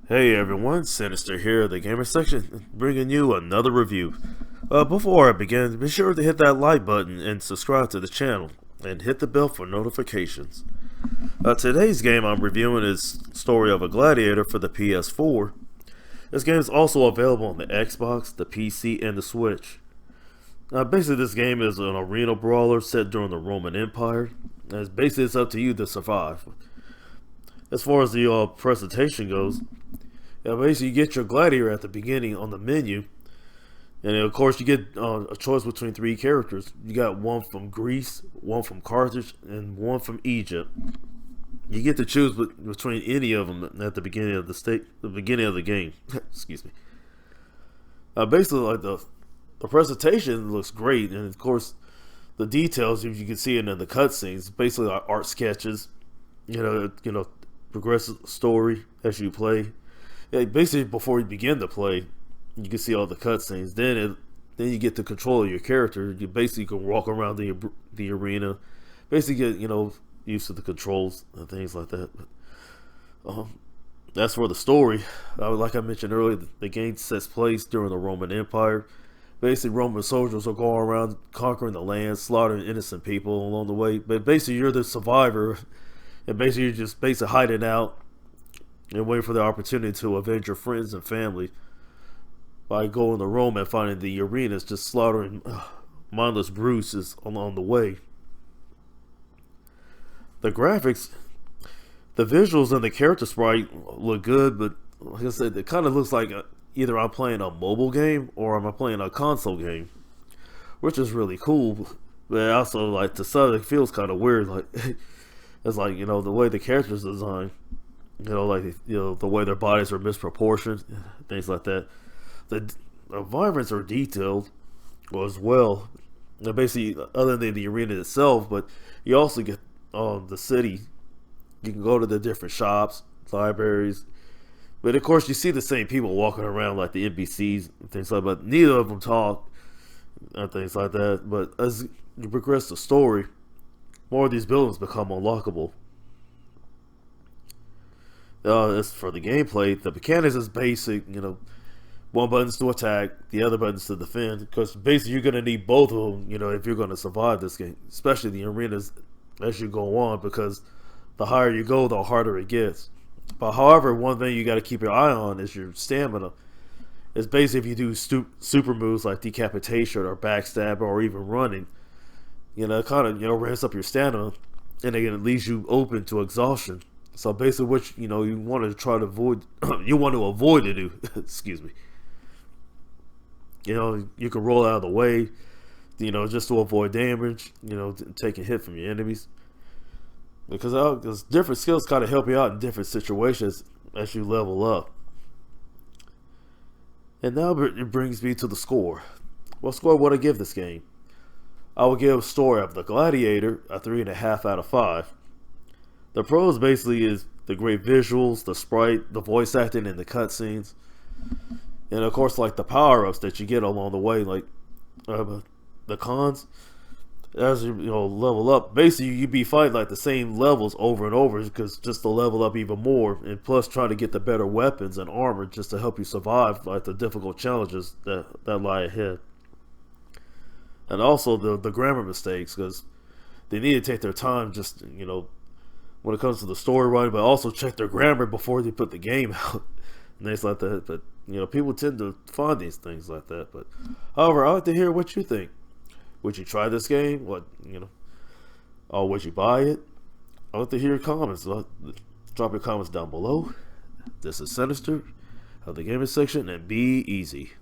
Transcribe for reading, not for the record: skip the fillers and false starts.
Hey everyone, Sinister here, the gamer section, bringing you another review. Before I begin, be sure to hit that like button and subscribe to the channel, and hit the bell for notifications. Today's game I'm reviewing is Story of a Gladiator for the PS4. This game is also available on the Xbox, the PC, and the Switch. Basically this game is an arena brawler set during the Roman Empire, and it's up to you to survive. As far as the presentation goes, basically you get your gladiator at the beginning on the menu, and of course you get a choice between three characters. You got one from Greece, one from Carthage, and one from Egypt. You get to choose between any of them at the beginning of the beginning of the game. Excuse me. Basically, like the presentation looks great, and of course the details you can see it in the cutscenes. Basically, like art sketches. Progress the story as you play. Yeah, basically, before you begin to play, you can see all the cutscenes. Then you get to control your character. You basically can walk around the arena, basically get used to the controls and things like that. But, that's for the story. Like I mentioned earlier, the game sets place during the Roman Empire. Basically, Roman soldiers are going around conquering the land, slaughtering innocent people along the way. But basically, you're the survivor. And basically you're just hiding out and waiting for the opportunity to avenge your friends and family by going to Rome and finding the arenas, just slaughtering mindless bruises along the way. The graphics, the visuals, and the character sprite look good, but like I said, it kind of looks like either I'm playing a mobile game or I'm playing a console game, which is really cool. But also, like, to some, it feels kind of weird, like. It's like, the way the characters are designed, the way their bodies are misproportioned, things like that. The environments are detailed as well. Basically, other than the arena itself, but you also get the city. You can go to the different shops, libraries, but of course you see the same people walking around like the NPCs and things like that. But neither of them talk and things like that. But as you progress the story, more of these buildings become unlockable. As for the gameplay, the mechanics is basic. One button's to attack, the other button's to defend. Because basically, you're gonna need both of them. If you're gonna survive this game, especially the arenas as you go on, because the higher you go, the harder it gets. But however, one thing you got to keep your eye on is your stamina. It's basically if you do super moves like decapitation or backstab or even running. It kind of, ramps up your stamina, and again, it leaves you open to exhaustion. So basically, which, you want to try to avoid, you want to avoid to do, excuse me. You can roll out of the way, just to avoid damage, take a hit from your enemies. Because different skills kind of help you out in different situations as you level up. And now it brings me to the score. What score would I give this game? I would give Story of the Gladiator a 3.5 out of 5. The pros basically is the great visuals, the sprite, the voice acting, and the cutscenes, and of course, like the power-ups that you get along the way. Like the cons, as you level up, basically you be fighting like the same levels over and over, because just to level up even more, and plus try to get the better weapons and armor just to help you survive like the difficult challenges that lie ahead. And also the grammar mistakes, because they need to take their time just, when it comes to the story writing, but also check their grammar before they put the game out and things like that. But, people tend to find these things like that. But, however, I'd like to hear what you think. Would you try this game? Or would you buy it? I'd like to hear your comments. Drop your comments down below. This is Sinister of the gaming section, and be easy.